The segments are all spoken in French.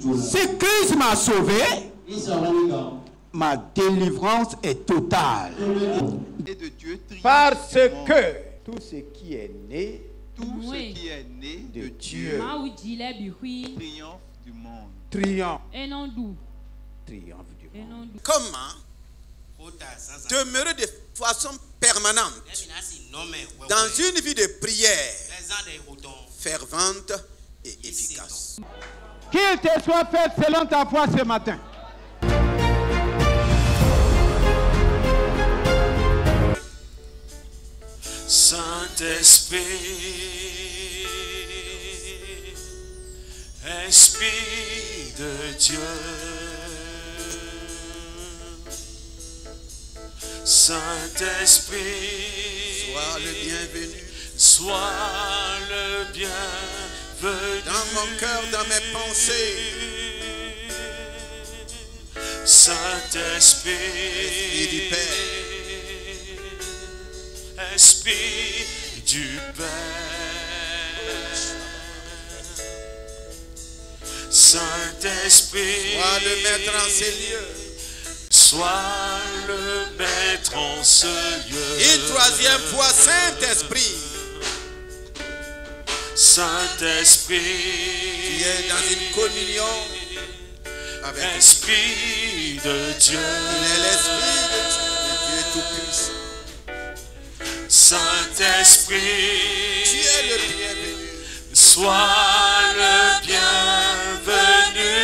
Si Christ m'a sauvé, ma délivrance est totale. Et de Dieu triomphe Parce du monde. que tout ce qui est né Tout ce qui est né de Dieu triomphe du monde. triomphe du monde. Comment demeurer de façon permanente dans une vie de prière fervente et efficace. Qu'il te soit fait selon ta foi ce matin. Saint-Esprit, Esprit de Dieu, Saint-Esprit, Sois le bienvenu sois le bienvenu dans mon cœur, dans mes pensées. Saint-Esprit, Esprit du Père, Esprit du Père, Saint-Esprit, sois le maître en ces lieux. sois le maître en ce lieu. Une troisième fois, Saint-Esprit, Saint-Esprit, tu es dans une communion avec lui. Esprit de Dieu, Il est l'Esprit de Dieu Tout-Puissant. Saint-Esprit, Tu es le bienvenu sois le bienvenu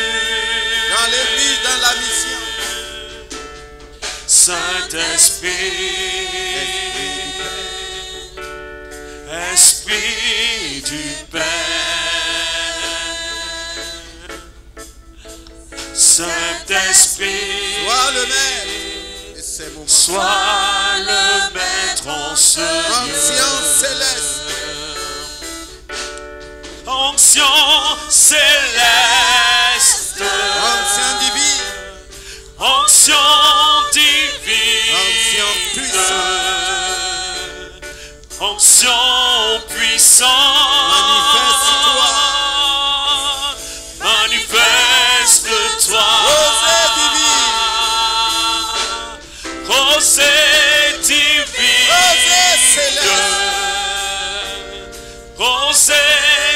dans l'église, dans la mission. Saint-Esprit, Esprit du Père, Saint-Esprit, Sois le maître de ces moments. sois le maître en ce Ancien lieu. céleste, Onction céleste, ancien divin, onction divine, ancien puissant, onction puissante, manifeste-toi, rosée divine, rosée céleste, rosée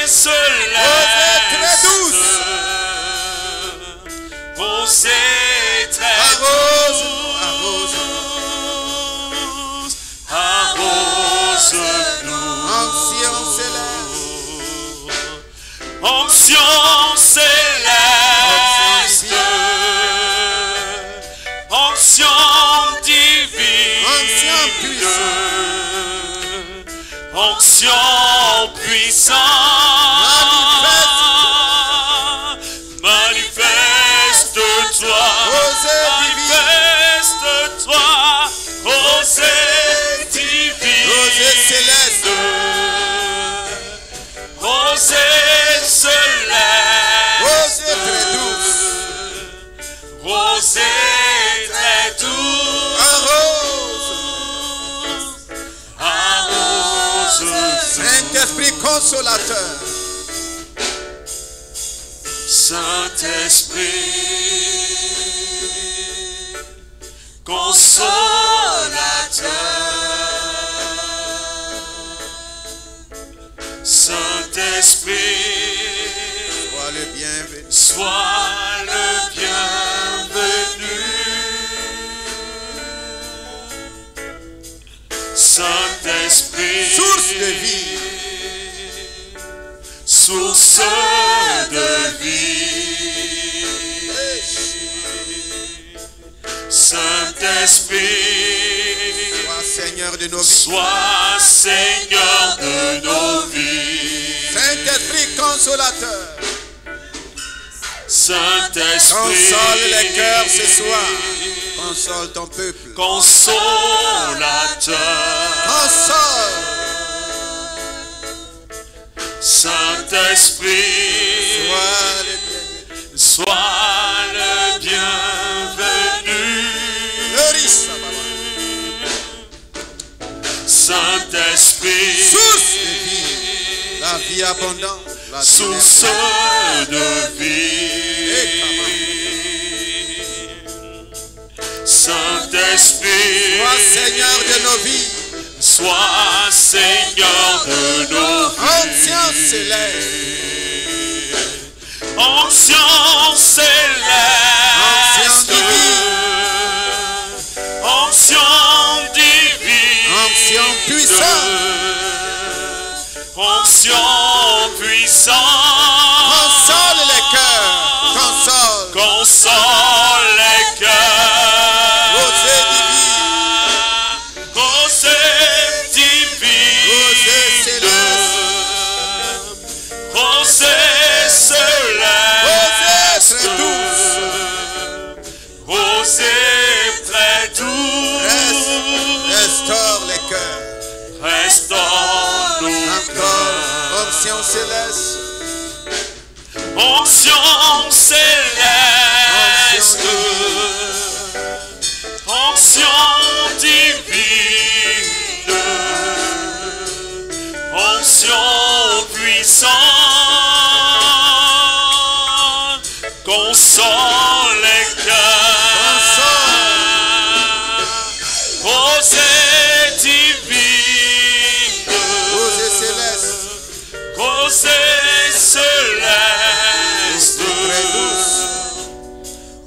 céleste, rosée très douce, rosée très arrose, douce, arrose-nous, ancien céleste, onction céleste, onction divine, ancien puissant, onction puissante, manifeste-toi, rosée divine, manifeste-toi, rosée divine, rosée céleste, rosée céleste, rosée très douce, rosée très douce, arrose, arrose-nous. Saint-Esprit consolateur, Saint-Esprit, consolateur, Saint-Esprit, sois le bienvenu, sois le bienvenu, Saint-Esprit, source de vie, source de vie, Saint-Esprit, sois Seigneur de nos vies, sois Seigneur de nos vies, Saint-Esprit consolateur, Saint-Esprit, console les cœurs ce soir, console ton peuple, consolateur, console, Saint-Esprit, sois le bienvenu, sois le bienvenu, le riche, Saint-Esprit, source de vie, la vie abondante, la vie source de vie, Sois Seigneur de nos vies. Sois Seigneur de nos vies. Ancien céleste. Ancien céleste. Ancien divin. Ancien puissant. Ancien puissant. Console les cœurs. Console. Console les cœurs. Rosée divine. Rosée divine. Rosée céleste. Rosée céleste. Rosée très douce. Rosée très douce. Restaure les cœurs. Restaure nos Encore. cœurs. Ancien céleste. Ancien céleste. Ancien divine. Ancien puissant. Console les cœurs. Rosée divine. Rosée céleste. Rosée céleste. Très douce.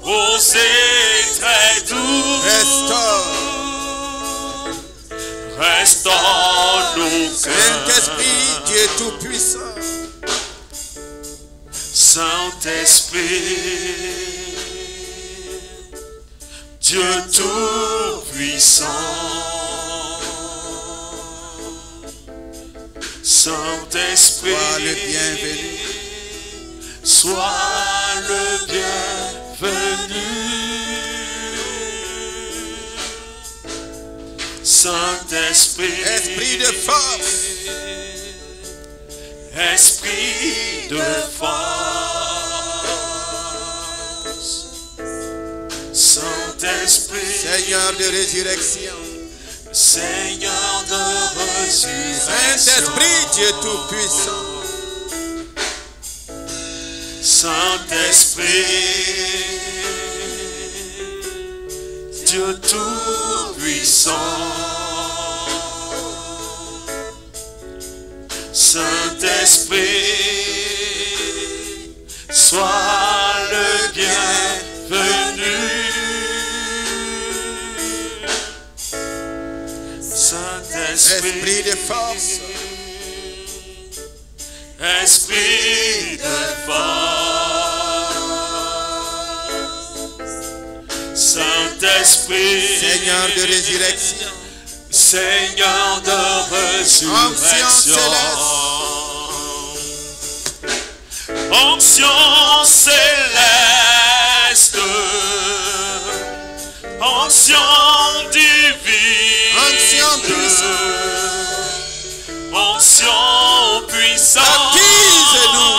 Rosée très douce. Restaure. Restaure nos Saint-Esprit, cœurs. Dieu tout-puissant. Saint-Esprit, Dieu tout-puissant. Saint-Esprit, Sois le bienvenu. sois le bienvenu. Saint-Esprit, Esprit de force. Esprit de force. Saint-Esprit, Seigneur de résurrection. Seigneur de résurrection. Saint-Esprit, Dieu tout-puissant. Saint-Esprit, Dieu tout-puissant. Saint-Esprit, sois le bienvenu. Saint-Esprit, Esprit de force. Esprit de force. Saint-Esprit, Seigneur de résurrection. Seigneur de résurrection. Ancien céleste. Ancien céleste. Ancien divin. Ancien puissant. Ancien puissant. Baptise-nous.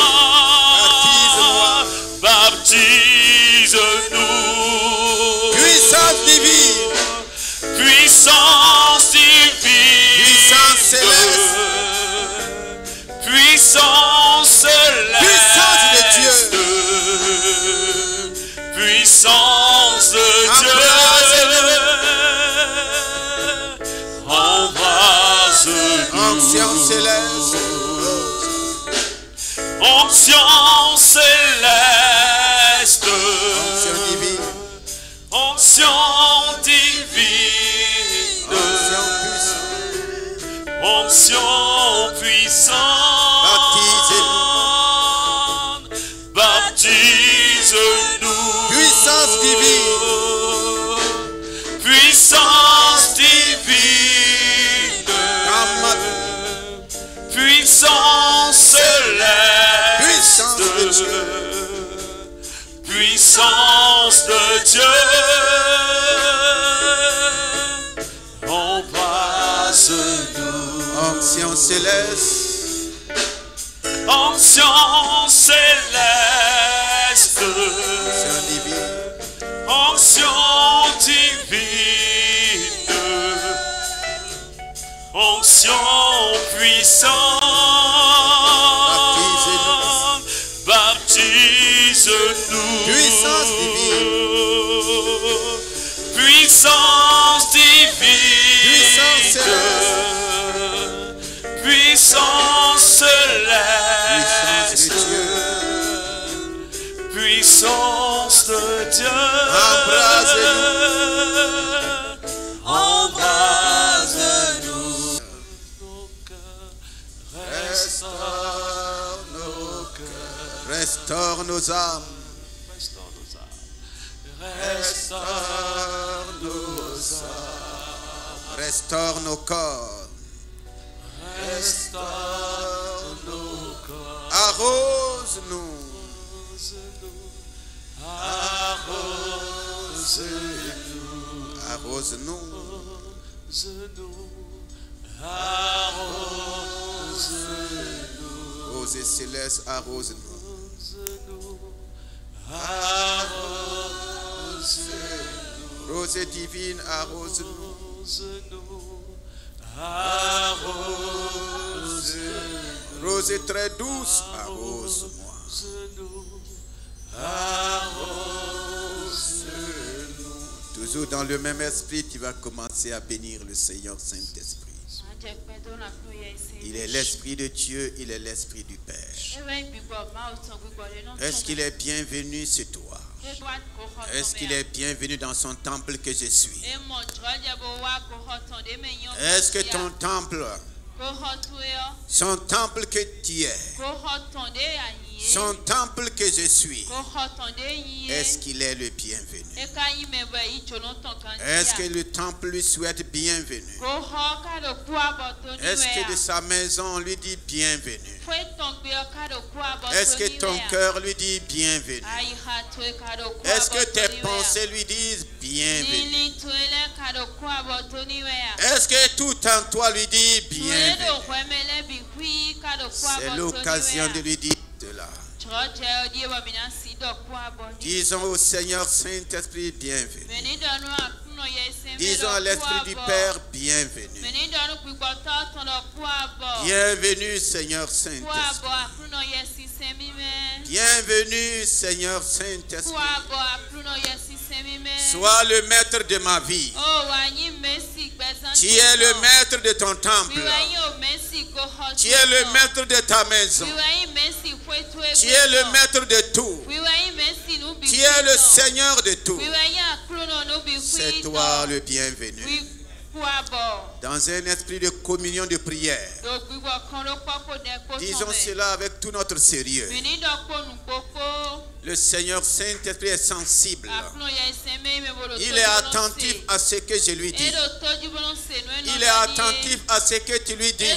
Baptise-moi. Baptise-nous. Puissance divine. Puissance divine. Puissance céleste. Puissance céleste. Puissance de Dieu. Puissance de Dieu. Embrase-nous. Ancien céleste. Ancien céleste. Ancien divin. Ancien divine. Ancien puissant. Ancien puissant. Baptisez-nous. Baptise-nous. Puissance divine. Puissance divine. Puissance céleste. Puissance de Dieu. Puissance de Dieu. Embrasse-nous. Ancien céleste. Ancien céleste. Ancien divin. Ancien divine. Ancien puissant. Baptise-nous. Puissance divine. Puissance divine. puissance de Dieu. Embrase-nous. Restaure nos cœurs. Restaure nos âmes. Restaure nos âmes. Restaure nos âmes. Restaure nos corps. Restaure nos corps. Arrose-nous. Arrose-nous. Arrose-nous. Arrose-nous. Rosée céleste, arrose-nous. Arrose-nous. Rosée divine, arrose-nous. Arrose-nous. Rosée très douce, arrose-moi. Arrose-nous. Toujours dans le même esprit, tu vas commencer à bénir le Seigneur Saint-Esprit. Il est l'Esprit de Dieu, il est l'Esprit du Père. Est-ce qu'il est bienvenu chez toi? Est-ce qu'il est bienvenu dans son temple que je suis? Est-ce que ton temple, son temple que tu es, son temple que je suis, est-ce qu'il est le bienvenu? Est-ce que le temple lui souhaite bienvenue? Est-ce que de sa maison on lui dit bienvenue? Est-ce que ton cœur lui dit bienvenue? Est-ce que tes pensées lui disent bienvenue? Est-ce que tout en toi lui dit bienvenue? C'est l'occasion de lui dire cela. Disons au Seigneur Saint-Esprit bienvenue. Disons à l'Esprit du Père bienvenue. Bienvenue Seigneur Saint-Esprit. Bienvenue Seigneur Saint-Esprit. Sois le maître de ma vie. Tu es le maître de ton temple. Tu es le maître de ta maison. Tu es le maître de tout. Tu es le Seigneur de tout. C'est toi le bienvenu. Dans un esprit de communion de prière, disons cela avec tout notre sérieux. Le Seigneur Saint-Esprit est sensible. Il est attentif à ce que je lui dis. Il est attentif à ce que tu lui dis.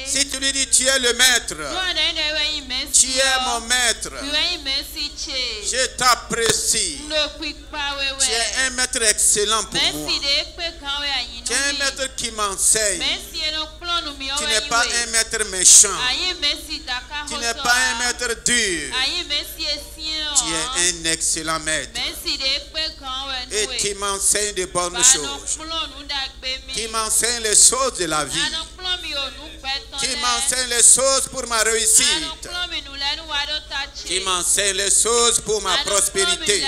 Si tu lui dis tu es le maître, tu es mon maître, je t'apprécie. Tu es un maître excellent pour moi. Tu es un maître qui m'enseigne. Tu n'es pas un maître méchant. Tu n'es pas un maître dur. Tu es un excellent maître. Et tu m'enseignes de bonnes choses. Tu m'enseignes les choses de la vie. Tu m'enseignes les choses pour ma réussite. Tu m'enseignes les choses pour ma prospérité.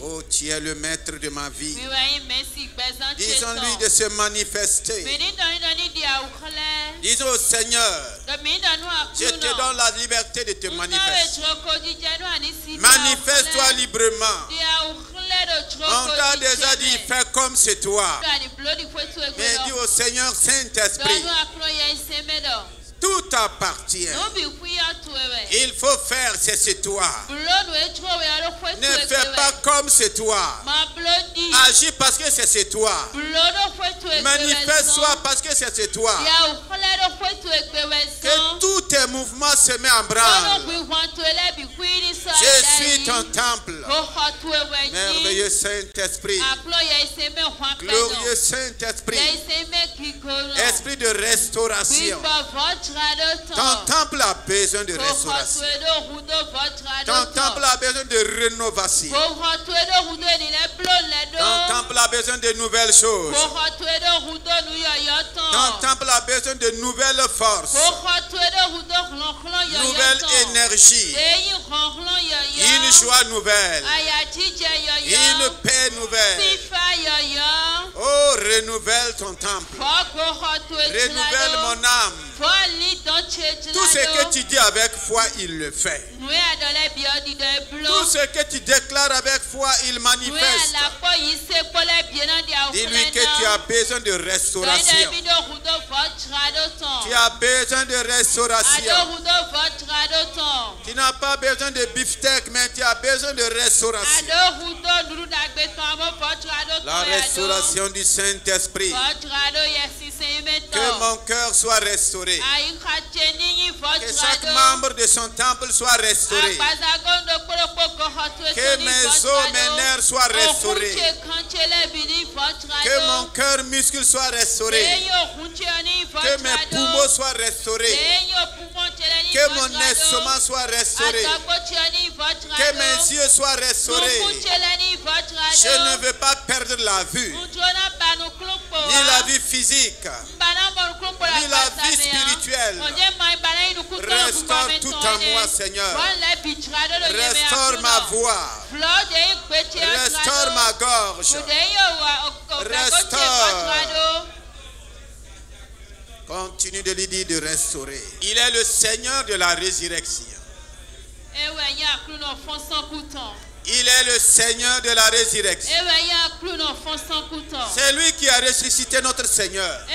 Oh, tu es le maître de ma vie. Disons-lui de se manifester. Disons au Seigneur, je te donne la liberté de te manifester. Manifeste-toi librement. On t'a déjà dit, fais comme c'est toi. Mais dis au Seigneur Saint-Esprit, tout appartient. Il faut faire, c'est toi. Ne fais pas comme c'est toi. Agis parce que c'est toi. Manifeste-toi parce que c'est toi. Que tous tes mouvements se mettent en branle. Je suis ton temple. Merveilleux Saint-Esprit. Glorieux Saint-Esprit. Esprit de restauration. Ton temple a besoin de restauration. Ton temple a besoin de rénovation. Ton temple a besoin de nouvelles choses. Ton temple a besoin de nouvelles forces. Nouvelle énergie. Une joie nouvelle. Une paix nouvelle. Oh, renouvelle ton temple. Renouvelle mon âme. Tout ce que tu dis avec foi, il le fait. Tout ce que tu déclares avec foi, il manifeste. Dis-lui que tu as besoin de restauration. Tu as besoin de restauration. Tu n'as pas besoin de beefsteak, mais tu as besoin de restauration. La restauration du Saint-Esprit. Que mon cœur soit restauré. Que chaque membre de son temple soit restauré. Que mes os, mes nerfs soient restaurés. Que mon cœur muscle soit restauré. Que mes poumons soient restaurés. Que mon estomac soit restauré. Que mes yeux soient restaurés. Je ne veux pas perdre la vue, ni la vie physique, ni la vie spirituelle. Restaure tout en moi, Seigneur. Restaure ma voix. Restaure ma gorge. Restaure. Continue de lui dire de restaurer. Il est le Seigneur de la résurrection. Il est le Seigneur de la résurrection. C'est lui qui a ressuscité notre Seigneur.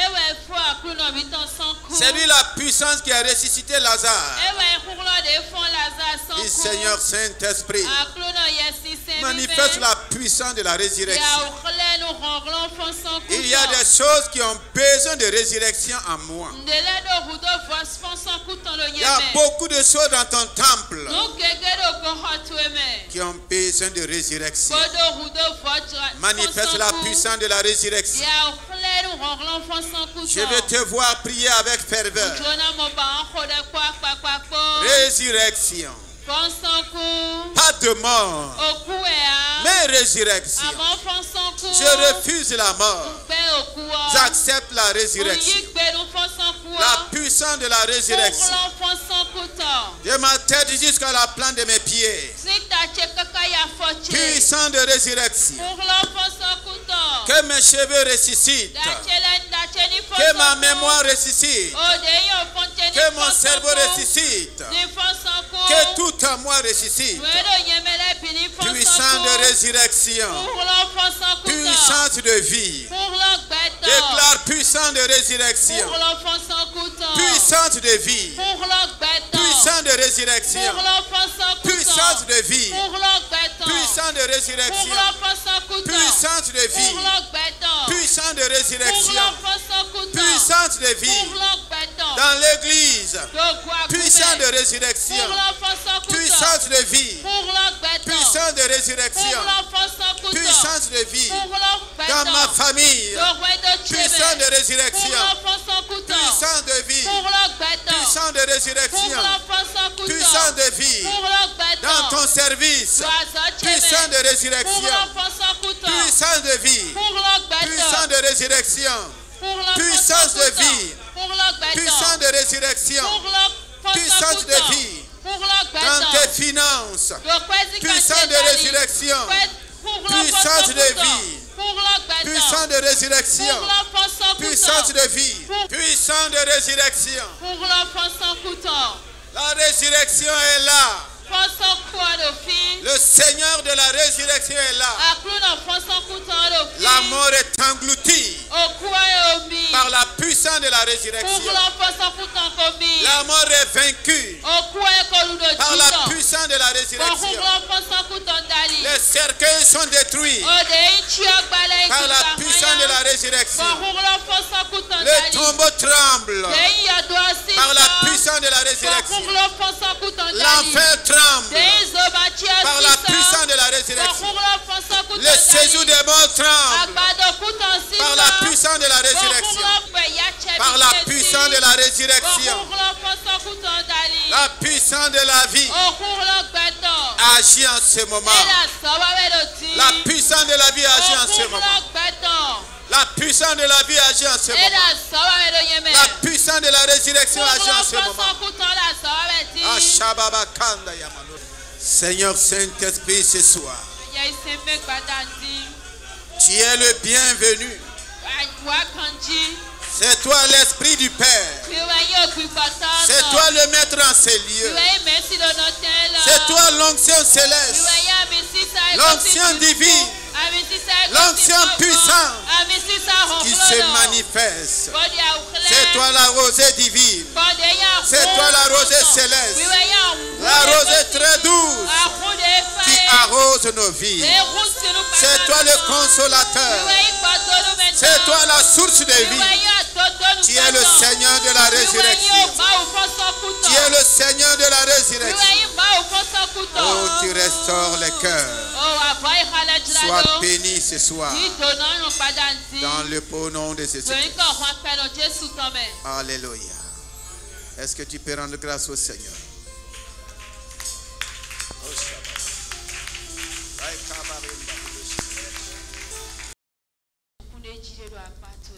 C'est lui la puissance qui a ressuscité Lazare. Le Seigneur Saint-Esprit manifeste la puissance de la résurrection. Il y a des choses qui ont besoin de résurrection en moi. Il y a beaucoup de choses dans ton temple qui ont besoin de résurrection. Manifeste la puissance de la résurrection. Je vais te voir prier avec ferveur. Résurrection. Pas de mort, mais résurrection. Je refuse la mort. J'accepte la résurrection. La puissance de la résurrection. De ma tête jusqu'à la plante de mes pieds. Puissance de résurrection. Que mes cheveux ressuscitent. Que ma mémoire ressuscite. Que mon cerveau ressuscite. Que tout en moi ressuscite. Puissance de résurrection. Puissance de vie. Déclare puissance de résurrection. Puissance de vie. Puissance de résurrection. Puissance de vie. Puissance de résurrection. Puissance de vie. Puissance de résurrection. Puissance de vie. Dans l'église. Puissance de résurrection. Puissance de vie. Puissance de résurrection. Puissance de vie. Dans ma famille. Puissance de résurrection. Puissance de vie. Puissance de résurrection. Puissance de vie. Dans ton service. Puissance de résurrection. Puissance de vie. Puissance de résurrection. Puissance de vie. Puissance de résurrection. Puissance de vie. Dans tes finances. Puissance de résurrection. Puissance de vie. Puissance de résurrection. Puissance de vie. Puissance de résurrection. La résurrection est là. Le Seigneur de la résurrection est là. La mort est engloutie par la puissance de la résurrection. La mort est vaincue par la puissance de la résurrection. Les cercueils sont détruits par la puissance de la résurrection. Les tombeaux tremblent par la puissance de la résurrection. L'enfer tremble par la puissance de la résurrection. Le séjour des morts tremble par la puissance de la résurrection. Par la puissance de la résurrection. La puissance de la vie agit en ce moment. La puissance de la vie agit en ce moment. La puissance de la vie agit en ce moment. La puissance de la résurrection agit en ce moment. Seigneur Saint-Esprit, ce soir, tu es le bienvenu C'est toi l'Esprit du Père. C'est toi le maître en ces lieux. C'est toi l'onction céleste. L'onction divine. L'onction puissante qui se manifeste. C'est toi la rosée divine. C'est toi la rosée céleste. La rosée très douce qui arrose nos vies. C'est toi le consolateur. C'est toi la source de vie. Tu es le Seigneur de la résurrection. Tu es le Seigneur de la résurrection. Oh, tu restaures les cœurs. Sois béni ce soir. Dans le beau nom de Jésus. Alléluia. Est-ce que tu peux rendre grâce au Seigneur?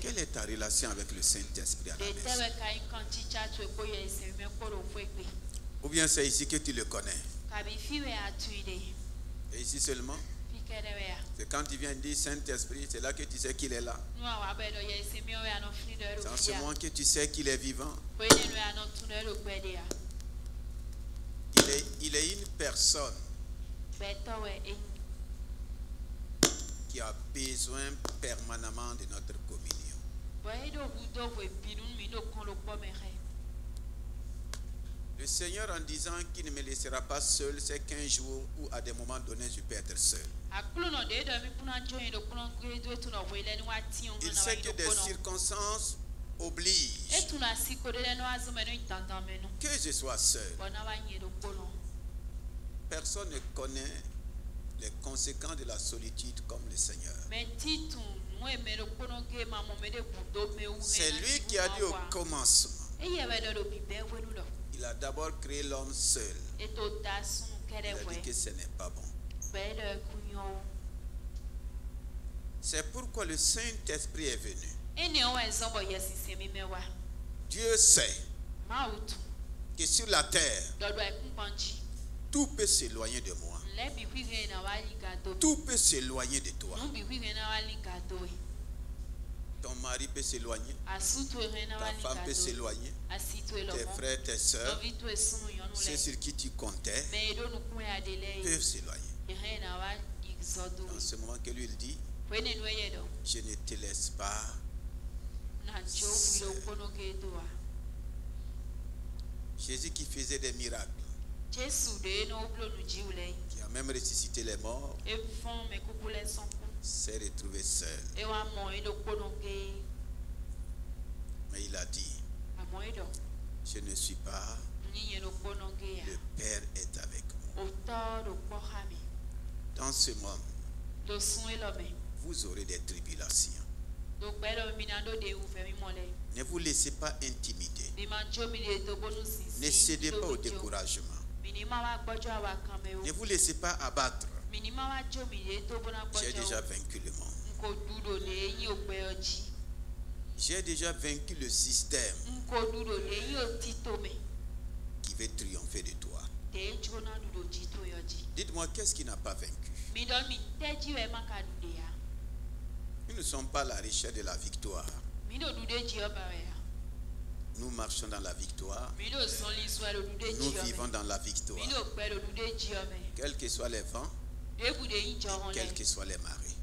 Quelle est ta relation avec le Saint-Esprit à la maison? Ou bien c'est ici que tu le connais? Et ici seulement? C'est quand tu viens dire Saint-Esprit, c'est là que tu sais qu'il est là. C'est en ce moment que tu sais qu'il est vivant. Il est une personne qui a besoin permanemment de notre communion. Le Seigneur, en disant qu'il ne me laissera pas seul, c'est qu'un jour où à des moments donnés je peux être seul. Il sait que des circonstances obligent que je sois seul. Personne ne connaît les conséquences de la solitude comme le Seigneur. C'est lui qui a dit au commencement. Il a d'abord créé l'homme seul. Il a dit que ce n'est pas bon. C'est pourquoi le Saint-Esprit est venu. Dieu sait que sur la terre, tout peut s'éloigner de moi. Tout peut s'éloigner de toi. Ton mari peut s'éloigner. Ta femme peut s'éloigner. Tes frères, tes soeurs, ceux sur qui tu comptais peuvent s'éloigner. Dans ce moment que lui il dit, je ne te laisse pas seul. Jésus qui faisait des miracles, qui a même ressuscité les morts, s'est retrouvé seul. Mais il a dit, je ne suis pas, le Père est avec moi. Dans ce monde, vous aurez des tribulations. Ne vous laissez pas intimider. Ne cédez pas au découragement. Ne vous laissez pas abattre. J'ai déjà vaincu le monde. J'ai déjà vaincu le système qui veut triompher de toi. Dites-moi, qu'est-ce qui n'a pas vaincu? Nous ne sommes pas à la recherche de la victoire. Nous marchons dans la victoire. Nous vivons dans la victoire. Quels que soient les vents, quels que soient les marées.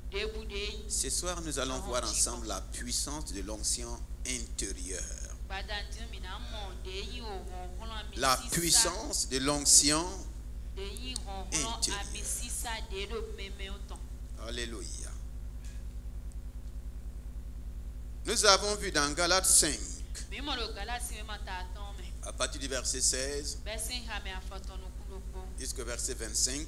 Ce soir, nous allons voir ensemble la puissance de l'onction intérieure. La puissance de l'onction intérieure. Alléluia. Nous avons vu dans Galates 5, à partir du verset 16 jusqu'au verset 25,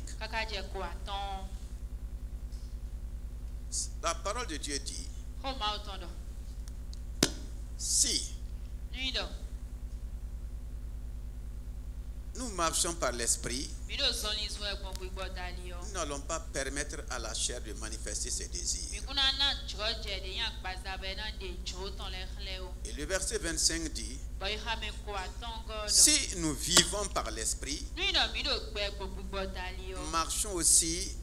la parole de Dieu dit, si nous marchons par l'esprit, nous n'allons pas permettre à la chair de manifester ses désirs. Et le verset 25 dit, si nous vivons par l'esprit, marchons aussi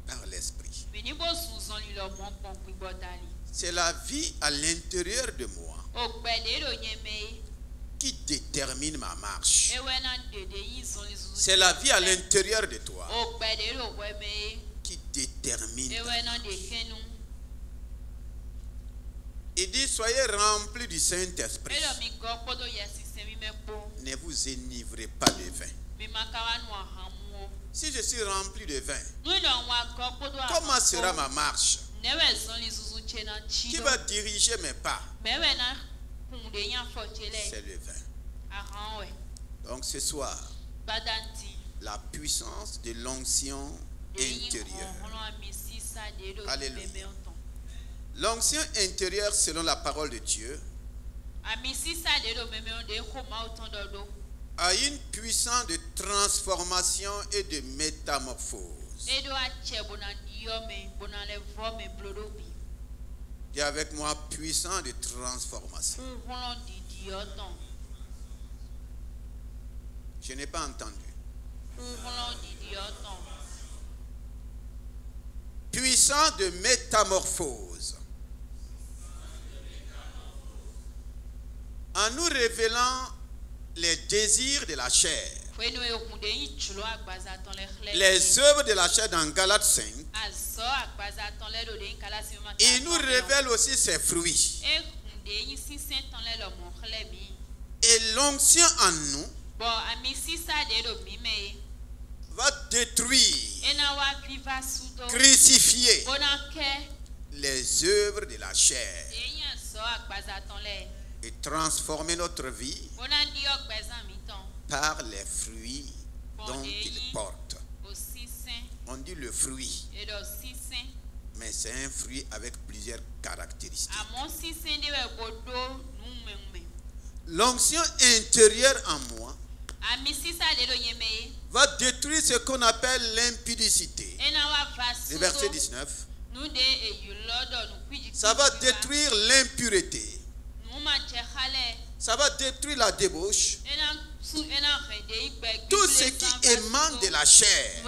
par l'esprit. C'est la vie à l'intérieur de moi qui détermine ma marche. C'est la vie à l'intérieur de toi qui détermine ta marche. Il dit, soyez remplis du Saint-Esprit. Ne vous enivrez pas de vin. Si je suis rempli de vin, comment sera ma marche? Qui va diriger mes pas? C'est le vin. Donc ce soir, la puissance de l'onction intérieure. Alléluia. L'onction intérieure, selon la parole de Dieu, a une puissance de transformation et de métamorphose. Dis avec moi, puissance de transformation. Je n'ai pas entendu. Puissance de métamorphose. En nous révélant les désirs de la chair, les œuvres de la chair dans Galates 5, il nous révèle aussi ses fruits. Et l'onction en nous va détruire, crucifier les œuvres de la chair et transformer notre vie par les fruits dont il porte. On dit le fruit, mais c'est un fruit avec plusieurs caractéristiques. L'onction intérieure en moi va détruire ce qu'on appelle l'impudicité. Le verset 19. Ça va détruire l'impureté. Ça va détruire la débauche. Tout ce qui émane de la chair.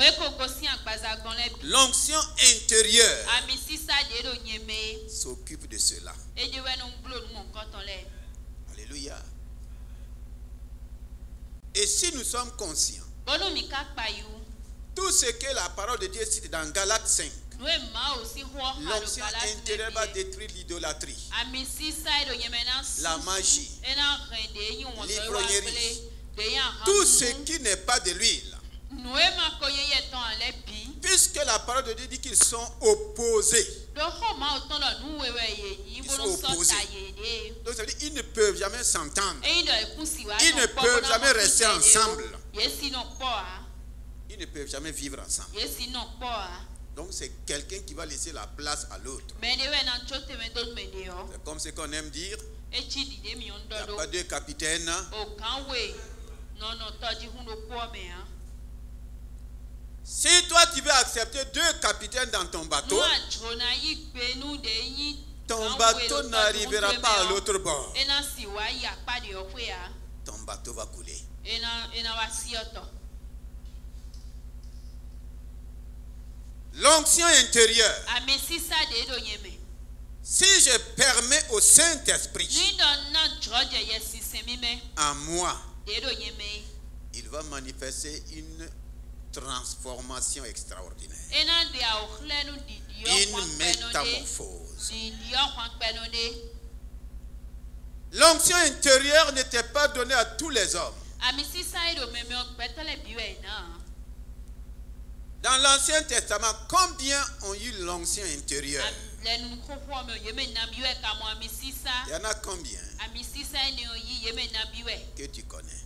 L'onction intérieure s'occupe de cela. Alléluia. Et si nous sommes conscients, tout ce que la parole de Dieu cite dans Galates 5, l'onction intérieure va détruire l'idolâtrie, la magie, l'ivrognerie, tout ce qui n'est pas de l'huile. Puisque la parole de Dieu dit qu'ils sont opposés. Ils sont opposés. Donc ça veut dire qu'ils ne peuvent jamais s'entendre. Ils ne peuvent jamais rester ensemble. Ils ne peuvent jamais vivre ensemble. Donc c'est quelqu'un qui va laisser la place à l'autre. C'est comme ce qu'on aime dire. Il n'y a pas deux capitaines. Si toi tu veux accepter deux capitaines dans ton bateau, ton bateau n'arrivera pas à l'autre bord. Ton bateau va couler. L'onction intérieure. Si je permets au Saint-Esprit en moi, il va manifester une transformation extraordinaire. Une métamorphose. L'onction intérieure n'était pas donnée à tous les hommes. Dans l'Ancien Testament, combien ont eu l'onction intérieure? Il y en a combien que tu connais?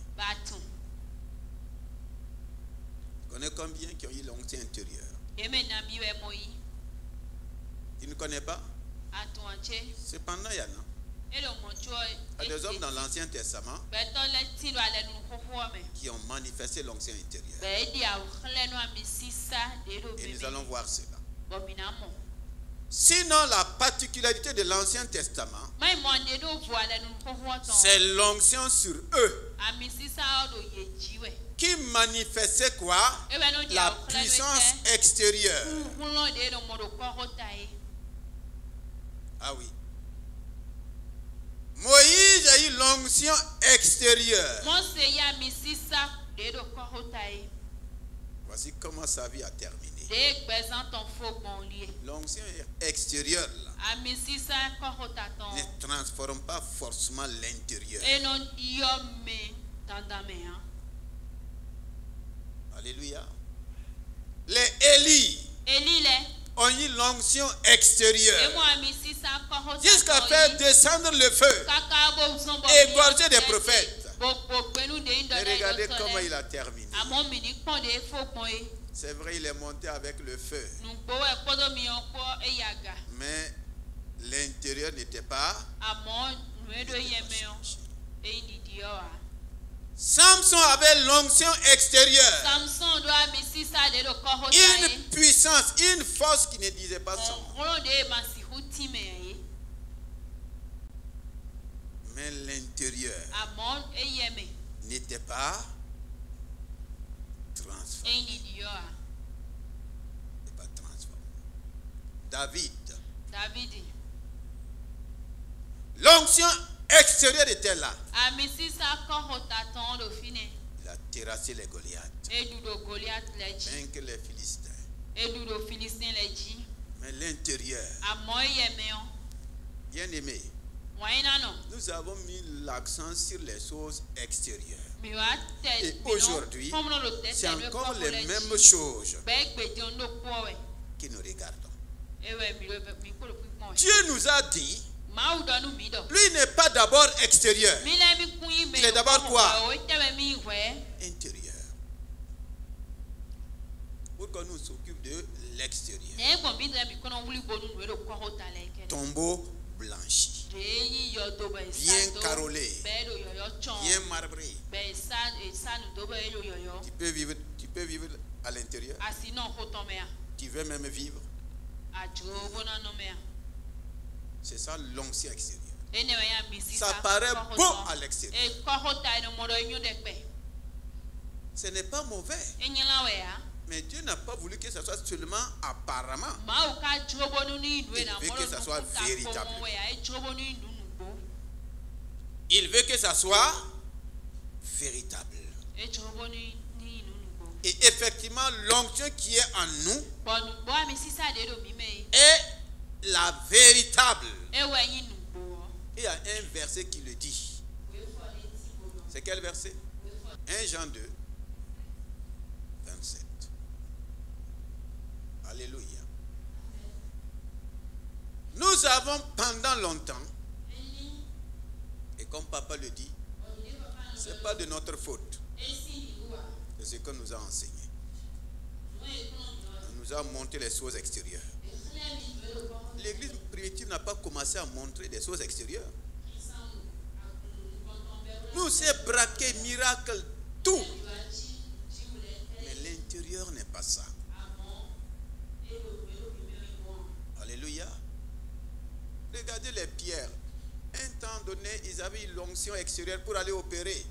Tu connais combien qui ont eu l'onction intérieure? Tu ne connais pas? Cependant, il y en a. Il y a des hommes dans l'Ancien Testament qui ont manifesté l'onction intérieure. Et nous allons voir cela. Sinon, la particularité de l'Ancien Testament, c'est l'onction sur eux qui manifestait quoi? La puissance extérieure. Ah oui. Moïse a eu l'onction extérieure. Voici comment sa vie a terminé. L'onction extérieure là, ne transforme pas forcément l'intérieur. Alléluia. Les Élie ont eu l'onction extérieure jusqu'à faire descendre le feu et égorger des prophètes. Et regardez comment il a terminé. C'est vrai, il est monté avec le feu. Mais l'intérieur n'était pas. Samson avait l'onction extérieure. Une puissance, une force qui ne disait pas son nom. Mais l'intérieur n'était pas transformé. David. L'onction extérieure était là. Il a terrassé les Goliaths. Vaincu les Philistins. Mais l'intérieur. Bien aimé. Nous avons mis l'accent sur les choses extérieures. Et aujourd'hui, c'est encore les mêmes choses qui nous regardons. Dieu nous a dit, lui n'est pas d'abord extérieur. Il est d'abord quoi? Intérieur. Pour qu'on nous s'occupe de l'extérieur. Tombeau blanchi, bien carrelé, bien marbré. Tu peux vivre à l'intérieur. Tu veux même vivre. C'est ça l'onction extérieure. Ça paraît beau à l'extérieur. Ce n'est pas mauvais. Mais Dieu n'a pas voulu que ça soit seulement apparemment. Il veut que ça soit véritable. Il veut que ça soit véritable. Et effectivement, l'onction qui est en nous est la véritable. Il y a un verset qui le dit. C'est quel verset? 1 Jean 2, 27. Alléluia. Nous avons pendant longtemps, et comme papa le dit, ce n'est pas de notre faute. C'est ce qu'on nous a enseigné. On nous a montré les choses extérieures. L'église primitive n'a pas commencé à montrer des choses extérieures. Nous, c'est braqué, miracle, tout. Mais l'intérieur n'est pas ça. Alléluia. Regardez les pierres. Un temps donné, ils avaient une l'onction extérieure pour aller opérer.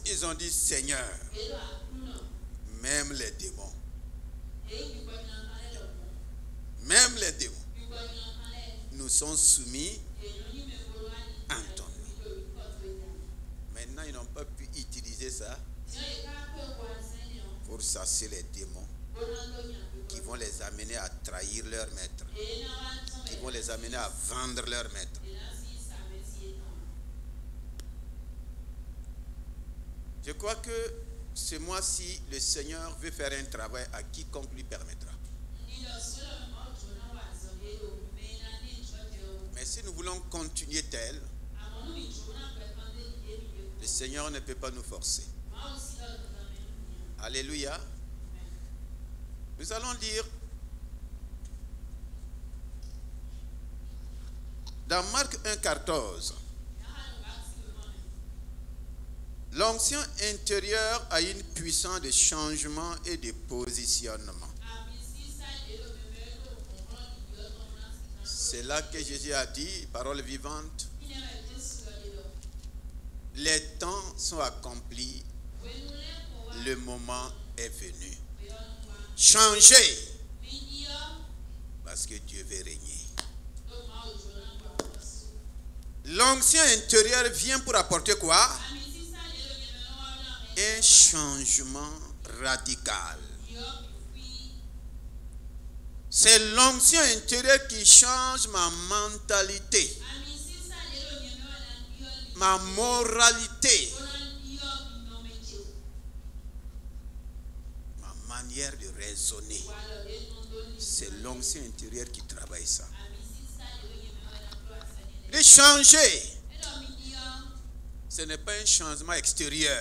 Ils ont dit, Seigneur, même les démons, nous sont soumis à ton nom. Maintenant, ils n'ont pas pu utiliser ça pour chasser les démons qui vont les amener à trahir leur maître, qui vont les amener à vendre leur maître. Je crois que ce mois-ci, le Seigneur veut faire un travail à quiconque lui permettra. Mais si nous voulons continuer tel, le Seigneur ne peut pas nous forcer. Alléluia. Nous allons lire dans Marc 1,14. L'onction intérieure a une puissance de changement et de positionnement. C'est là que Jésus a dit, parole vivante, les temps sont accomplis, le moment est venu. Changez Parce que Dieu veut régner. L'onction intérieure vient pour apporter quoi? Un changement radical. C'est l'onction intérieure qui change ma mentalité, ma moralité, ma manière de raisonner. C'est l'onction intérieure qui travaille ça. De changer. Ce n'est pas un changement extérieur.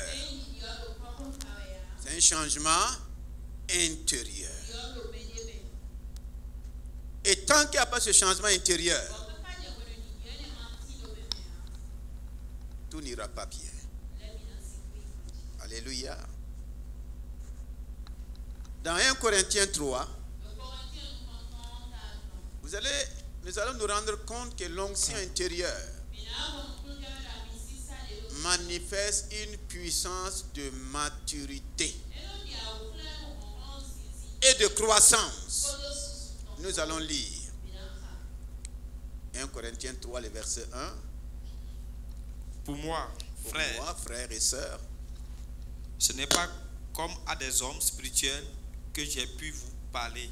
C'est un changement intérieur. Et tant qu'il n'y a pas ce changement intérieur, tout n'ira pas bien. Alléluia. Dans 1 Corinthiens 3, nous allons nous rendre compte que l'onction intérieure manifeste une puissance de maturité et de croissance. Nous allons lire 1 Corinthiens 3, le verset 1. Pour moi, frères et sœurs, ce n'est pas comme à des hommes spirituels que j'ai pu vous parler,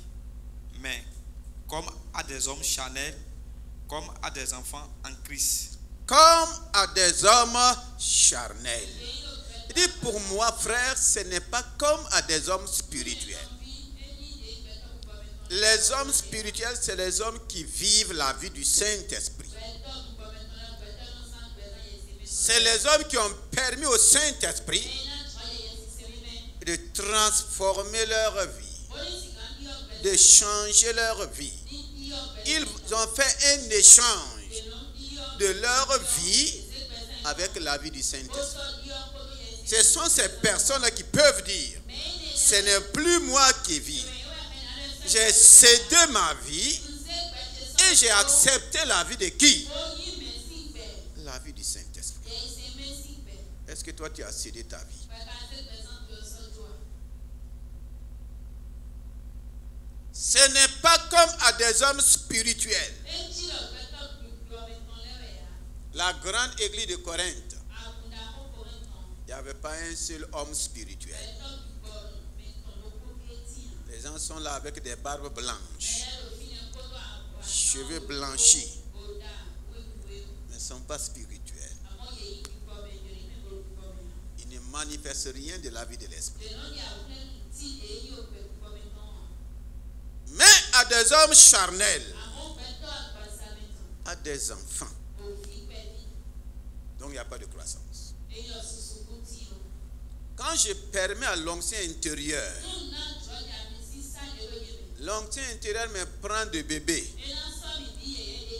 mais comme à des hommes charnels, comme à des enfants en Christ. Comme à des hommes charnels. Il dit, pour moi, frère, ce n'est pas comme à des hommes spirituels. Les hommes spirituels, c'est les hommes qui vivent la vie du Saint-Esprit. C'est les hommes qui ont permis au Saint-Esprit de transformer leur vie, de changer leur vie. Ils ont fait un échange de leur vie avec la vie du Saint-Esprit. Ce sont ces personnes-là qui peuvent dire, ce n'est plus moi qui vis. J'ai cédé ma vie et j'ai accepté la vie de qui? La vie du Saint-Esprit. Est-ce que toi tu as cédé ta vie? Ce n'est pas comme à des hommes spirituels. La grande église de Corinthe, il n'y avait pas un seul homme spirituel. Les gens sont là avec des barbes blanches, cheveux blanchis, mais ne sont pas spirituels. Ils ne manifestent rien de la vie de l'esprit. Mais à des hommes charnels, à des enfants, donc il n'y a pas de croissance. Quand je permets à l'onction intérieure, l'onction intérieure me prend de bébé,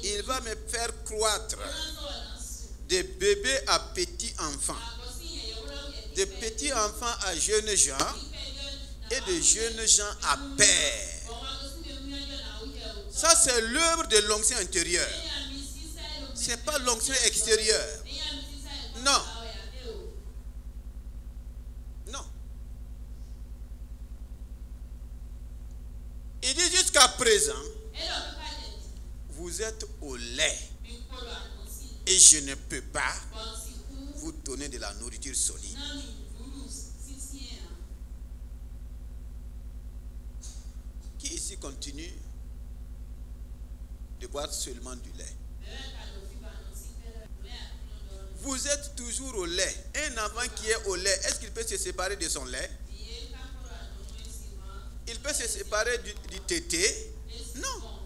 il va me faire croître de bébé à petit enfant, de petits enfants à jeunes gens et de jeunes gens à père. Ça, c'est l'œuvre de l'onction intérieure. Ce n'est pas l'onction extérieure. Non. Non. Il dit jusqu'à présent, vous êtes au lait et je ne peux pas vous donner de la nourriture solide. Qui ici continue de boire seulement du lait? Vous êtes toujours au lait. Un enfant qui est au lait, est-ce qu'il peut se séparer de son lait? Il peut se séparer du tété? Non.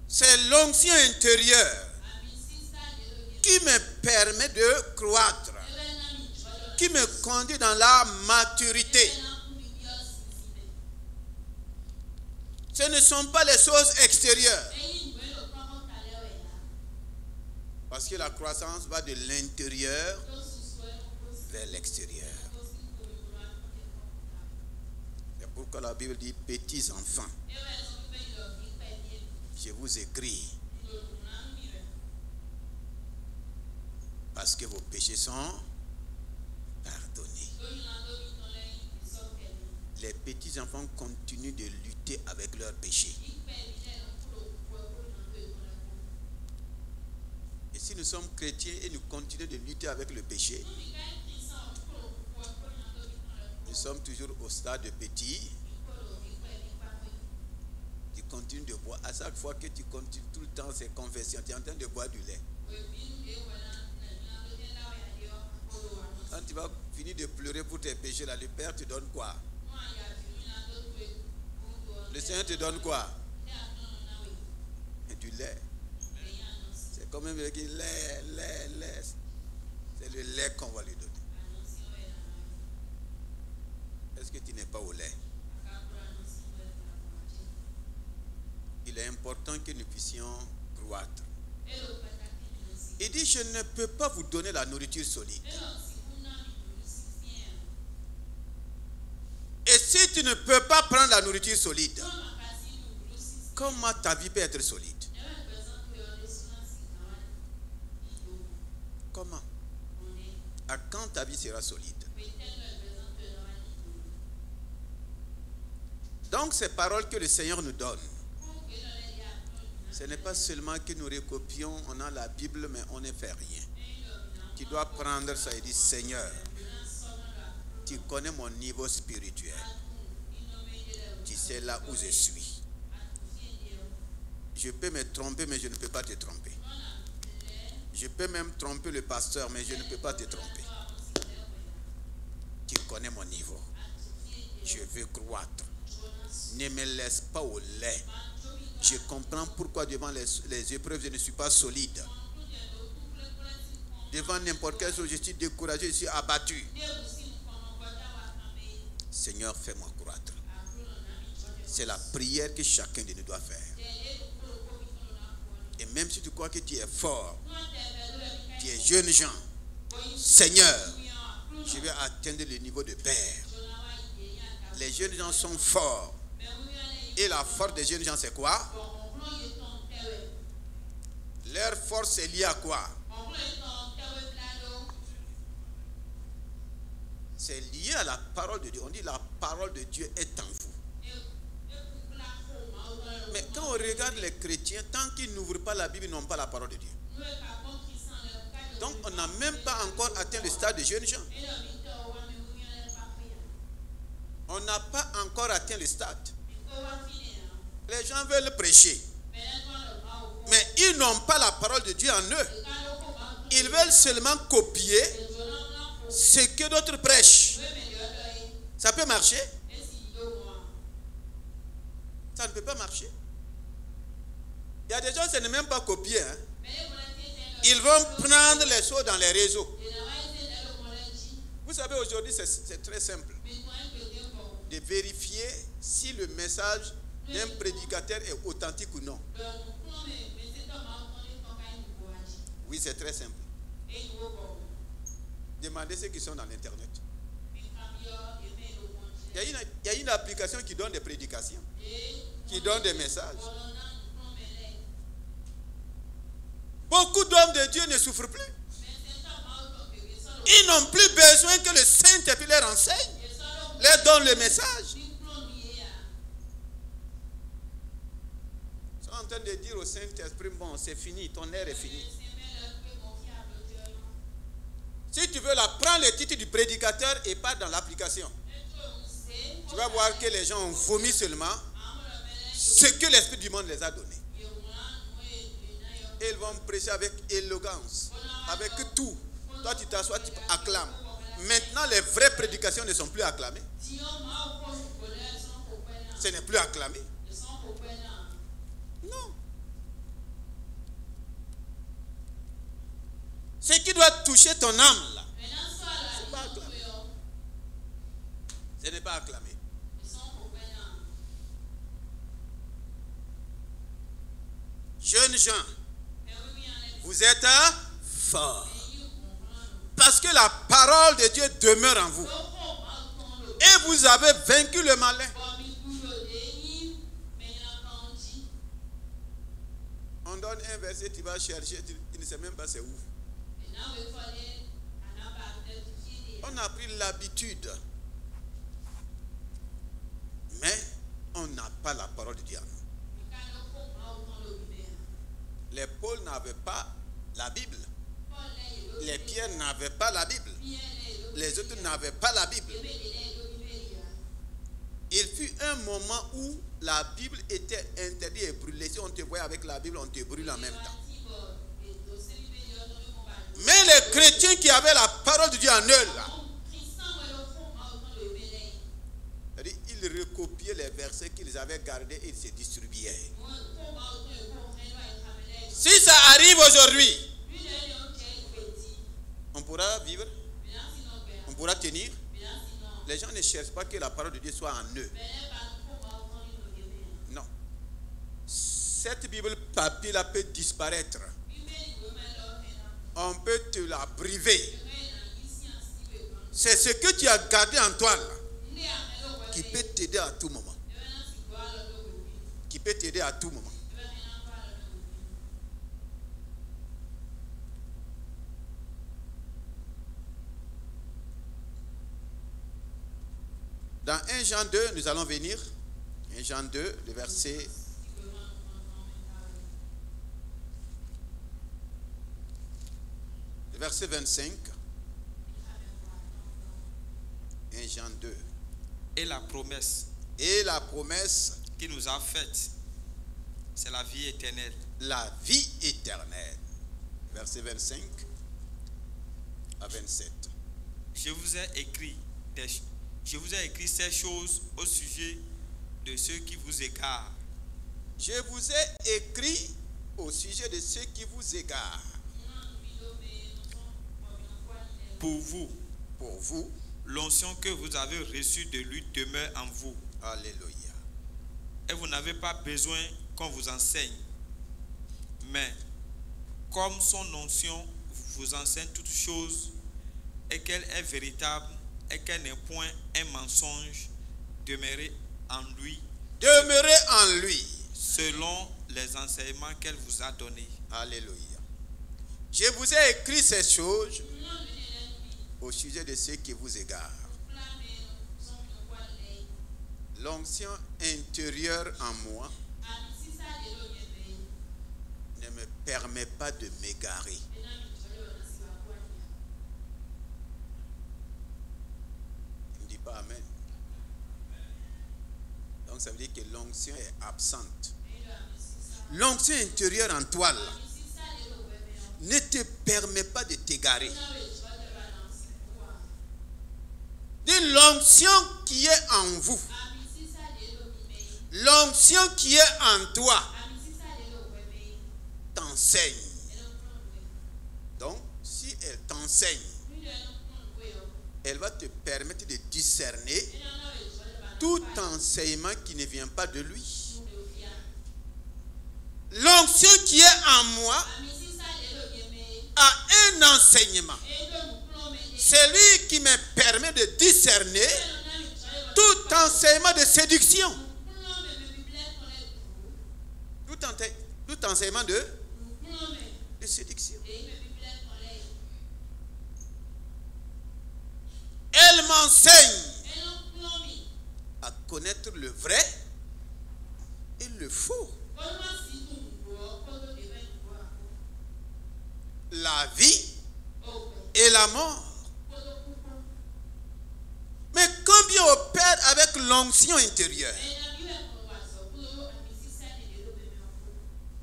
C'est l'onction intérieure qui me permet de croître, qui me conduit dans la maturité. Ce ne sont pas les choses extérieures. Parce que la croissance va de l'intérieur vers l'extérieur. C'est pourquoi la Bible dit, petits enfants, je vous écris parce que vos péchés sont pardonnés. les petits-enfants continuent de lutter avec leurs péchés. Et si nous sommes chrétiens et nous continuons de lutter avec le péché, nous sommes toujours au stade de petit. Tu continues de boire. À chaque fois que tu continues tout le temps ces confessions, tu es en train de boire du lait. Quand tu vas finir de pleurer pour tes péchés, là, le Père te donne quoi? Le Seigneur te donne quoi? Et du lait. C'est comme un qui lait. C'est le lait qu'on va lui donner. Est-ce que tu n'es pas au lait? Il est important que nous puissions croître. Il dit, je ne peux pas vous donner la nourriture solide. Et si tu ne peux pas prendre la nourriture solide, comment ta vie peut être solide? Comment? À quand ta vie sera solide? Donc ces paroles que le Seigneur nous donne, ce n'est pas seulement que nous recopions, on a la Bible, mais on ne fait rien. Tu dois prendre ça et dire, Seigneur, tu connais mon niveau spirituel. Tu sais là où je suis. Je peux me tromper, mais je ne peux pas te tromper. Je peux même tromper le pasteur, mais je ne peux pas te tromper. Tu connais mon niveau. Je veux croître. Ne me laisse pas au lait. Je comprends pourquoi devant les épreuves, je ne suis pas solide. Devant n'importe quelle chose, je suis découragé, je suis abattu. Seigneur, fais-moi croître. C'est la prière que chacun de nous doit faire. Et même si tu crois que tu es fort, tu es jeune gens, Seigneur, je vais atteindre le niveau de Père. Les jeunes gens sont forts. Et la force des jeunes gens, c'est quoi? Leur force est liée à quoi? C'est lié à la parole de Dieu. On dit la parole de Dieu est en vous. Mais quand on regarde les chrétiens, tant qu'ils n'ouvrent pas la Bible, ils n'ont pas la parole de Dieu. Donc on n'a même pas encore atteint le stade des jeunes gens. On n'a pas encore atteint le stade. Les gens veulent prêcher, mais ils n'ont pas la parole de Dieu en eux. Ils veulent seulement copier ce que d'autres prêchent. Ça peut marcher? Ça ne peut pas marcher. Il y a des gens, ce n'est même pas copier. Hein. Ils vont prendre les choses dans les réseaux. Vous savez, aujourd'hui, c'est très simple de vérifier si le message d'un prédicateur est authentique ou non. Oui, c'est très simple. Demandez ceux qui sont dans l'internet. Il y a une application qui donne des prédications, qui donne des messages. Beaucoup d'hommes de Dieu ne souffrent plus. Ils n'ont plus besoin que le Saint-Esprit leur enseigne, leur donne le message. Ils sont en train de dire au Saint-Esprit, bon, c'est fini, ton air est fini. Si tu veux la prendre le titre du prédicateur et pas dans l'application, tu vas voir que les gens ont vomi seulement ce que l'Esprit du monde les a donné. Et ils vont prêcher avec élégance, avec tout. Toi, tu t'assois, tu acclames. Maintenant, les vraies prédications ne sont plus acclamées. Ce n'est plus acclamé. Non. Ce qui doit toucher ton âme, là, c'est pas acclamé. Ce n'est pas acclamé. Jeunes gens, vous êtes forts. Parce que la parole de Dieu demeure en vous. Et vous avez vaincu le malin. On donne un verset, tu vas chercher, tu ne sais même pas c'est où. On a pris l'habitude on n'a pas la parole de Dieu. Les Paul n'avaient pas la Bible. Les Pierre n'avaient pas la Bible. Les autres n'avaient pas la Bible. Il fut un moment où la Bible était interdite et brûlée. Si on te voit avec la Bible, on te brûle en même temps. Mais les chrétiens qui avaient la parole de Dieu en eux, là, ils recopiaient les versets qu'ils avaient gardés et ils se distribuaient. Si ça arrive aujourd'hui, on pourra vivre, on pourra tenir. Les gens ne cherchent pas que la parole de Dieu soit en eux. Non. Cette Bible papier-là peut disparaître. On peut te la priver. C'est ce que tu as gardé en toi là, qui peut t'aider à tout moment. Qui peut t'aider à tout moment. Dans 1 Jean 2, nous allons venir. 1 Jean 2, le verset 25. 1 Jean 2. Et la promesse. Et la promesse qui nous a faite, c'est la vie éternelle. La vie éternelle. Verset 25 à 27. Je vous ai écrit ces choses au sujet de ceux qui vous égarent. Je vous ai écrit au sujet de ceux qui vous égarent. Pour vous, l'onction que vous avez reçue de lui demeure en vous. Alléluia. Et vous n'avez pas besoin qu'on vous enseigne. Mais comme son onction vous enseigne toutes choses et qu'elle est véritable et qu'elle n'est point un mensonge, demeurez en lui. Demeurez en lui. Selon les enseignements qu'elle vous a donnés. Alléluia. Je vous ai écrit ces choses au sujet de ceux qui vous égarent. L'onction intérieure en moi ne me permet pas de m'égarer. Il ne dit pas amen. Donc ça veut dire que l'onction est absente. L'onction intérieure en toi là, ne te permet pas de t'égarer. De l'onction qui est en vous, l'onction qui est en toi t'enseigne. Donc si elle t'enseigne, elle va te permettre de discerner tout enseignement qui ne vient pas de lui. L'onction qui est en moi a un enseignement. C'est lui qui me permet de discerner tout enseignement de séduction. Tout enseignement de séduction. Elle m'enseigne à connaître le vrai et le faux. La vie et la mort. Mais combien opère avec l'onction intérieure?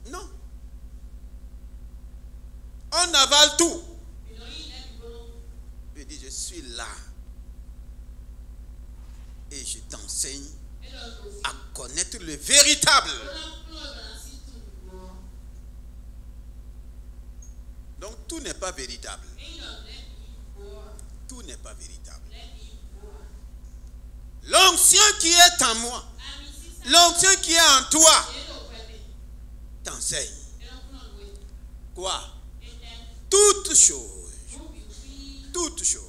Non. On avale tout. Je dis, je suis là. Et je t'enseigne à connaître le véritable. Donc tout n'est pas véritable. Tout n'est pas véritable. L'onction qui est en moi, l'onction qui est en toi, t'enseigne. Quoi? Toutes choses. Toutes choses.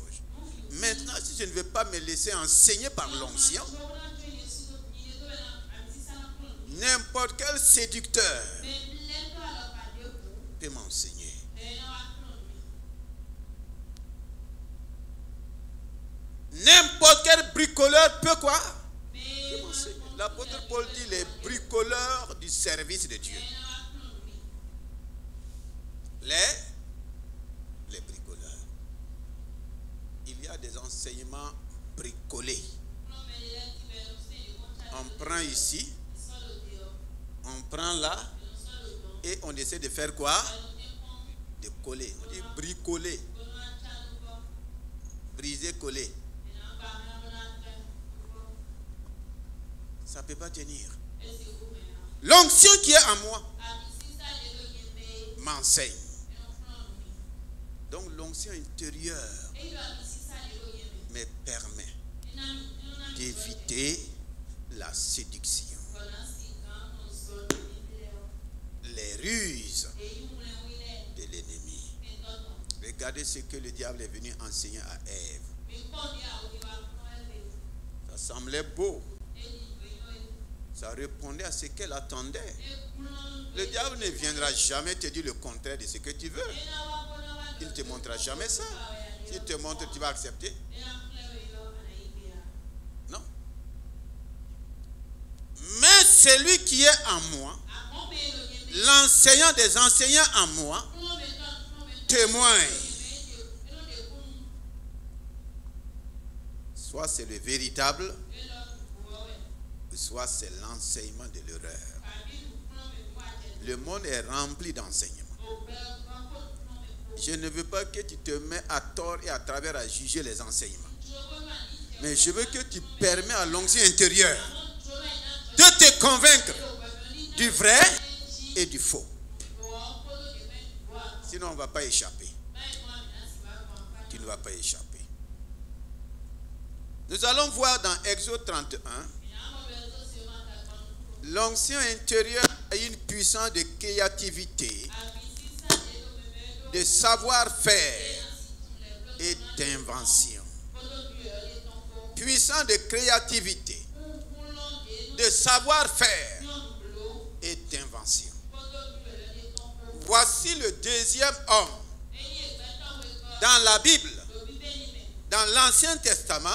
Maintenant, si je ne veux pas me laisser enseigner par l'onction, n'importe quel séducteur peut m'enseigner. N'importe quel bricoleur peut quoi? L'apôtre Paul dit les bricoleurs du service de Dieu. Les bricoleurs. Il y a des enseignements bricolés. On prend ici, on prend là, et on essaie de faire quoi? De coller. On dit bricoler. Briser, coller. Ça ne peut pas tenir. L'onction qui est en moi m'enseigne. Donc l'onction intérieure me permet d'éviter la séduction, les ruses de l'ennemi. Regardez ce que le diable est venu enseigner à Ève. Ça semblait beau. Ça répondait à ce qu'elle attendait. Le diable ne viendra jamais te dire le contraire de ce que tu veux. Il ne te montrera jamais ça. S'il te montre, tu vas accepter. Non. Mais celui qui est en moi, l'enseignant des enseignants en moi, témoigne. Soit c'est le véritable, soit c'est l'enseignement de l'erreur. Le monde est rempli d'enseignements. Je ne veux pas que tu te mets à tort et à travers à juger les enseignements. Mais je veux que tu permets à l'onction intérieure de te convaincre du vrai et du faux. Sinon, on ne va pas échapper. Tu ne vas pas échapper. Nous allons voir dans Exode 31, l'onction intérieure a une puissance de créativité, de savoir-faire et d'invention. Puissance de créativité, de savoir-faire et d'invention. Voici le deuxième homme dans la Bible, dans l'Ancien Testament,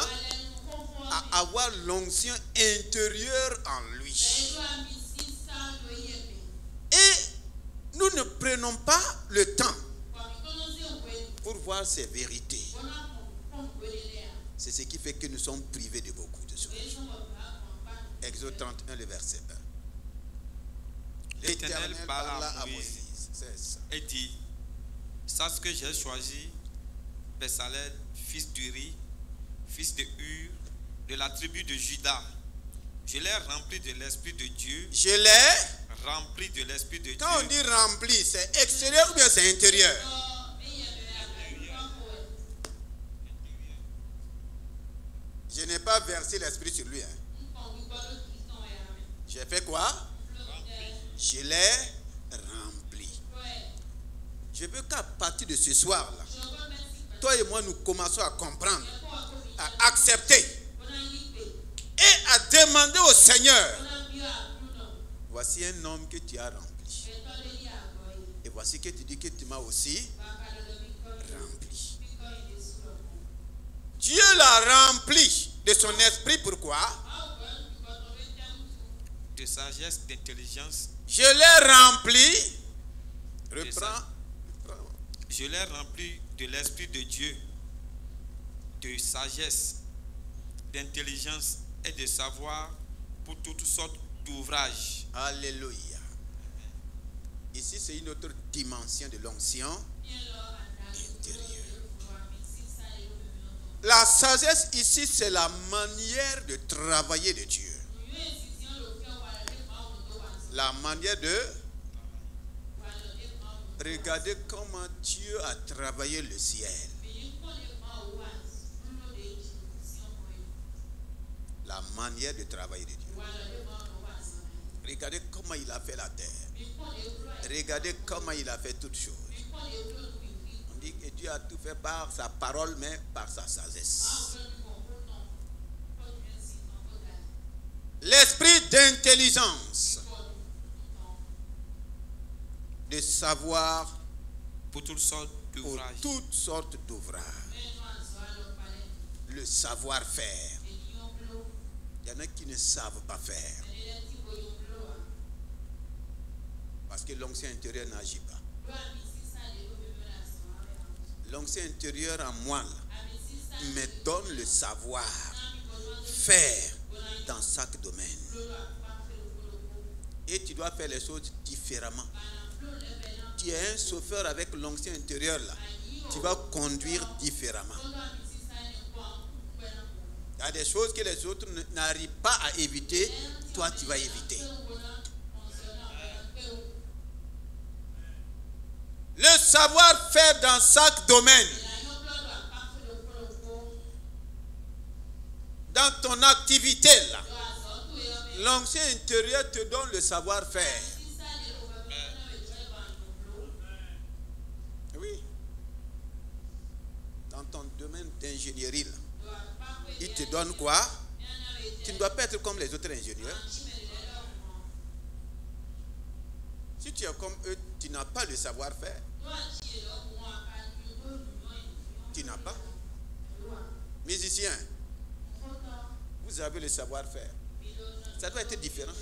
à avoir l'onction intérieure en lui. Et nous ne prenons pas le temps pour voir ces vérités. C'est ce qui fait que nous sommes privés de beaucoup de choses. Exode 31, le verset 1. L'Éternel parla à Moïse et dit: sache que j'ai choisi Bessalel, fils d'Uri, fils de Hur, de la tribu de Juda. Je l'ai rempli de l'Esprit de Dieu. Je l'ai rempli de l'Esprit de Dieu. Quand on dit rempli, c'est extérieur ou bien c'est intérieur? Je n'ai pas versé l'Esprit sur lui. J'ai fait quoi? Je l'ai rempli. Je veux qu'à partir de ce soir-là, toi et moi, nous commençons à comprendre, à accepter et à demander au Seigneur: voici un homme que tu as rempli. Et voici que tu dis que tu m'as aussi rempli. Dieu l'a rempli de son esprit. Pourquoi? De sagesse, d'intelligence. Je l'ai rempli. Reprends. Je l'ai rempli de l'Esprit de Dieu, de sagesse, d'intelligence et de savoir pour toutes sortes d'ouvrages. Alléluia. Ici, c'est une autre dimension de l'onction intérieure. La sagesse ici, c'est la manière de travailler de Dieu. La manière de regarder comment Dieu a travaillé le ciel. La manière de travailler de Dieu. Regardez comment il a fait la terre. Regardez comment il a fait toutes choses. On dit que Dieu a tout fait par sa parole, mais par sa sagesse. L'esprit d'intelligence, de savoir pour toutes sortes d'ouvrages. Le savoir-faire, Il y en a qui ne savent pas faire. Parce que l'onction intérieure n'agit pas. L'onction intérieure en moi me donne le savoir faire dans chaque domaine. Et tu dois faire les choses différemment. Tu es un chauffeur avec l'onction intérieure là. Tu vas conduire différemment. Il y a des choses que les autres n'arrivent pas à éviter. Toi, tu vas éviter. Le savoir-faire dans chaque domaine. Dans ton activité là. L'onction intérieure te donne le savoir-faire. Oui. Dans ton domaine d'ingénierie là. Il te donne quoi? Tu ne dois pas être comme les autres ingénieurs. Si tu es comme eux, tu n'as pas le savoir-faire. Tu n'as pas. Musicien, vous avez le savoir-faire. Ça doit être différent.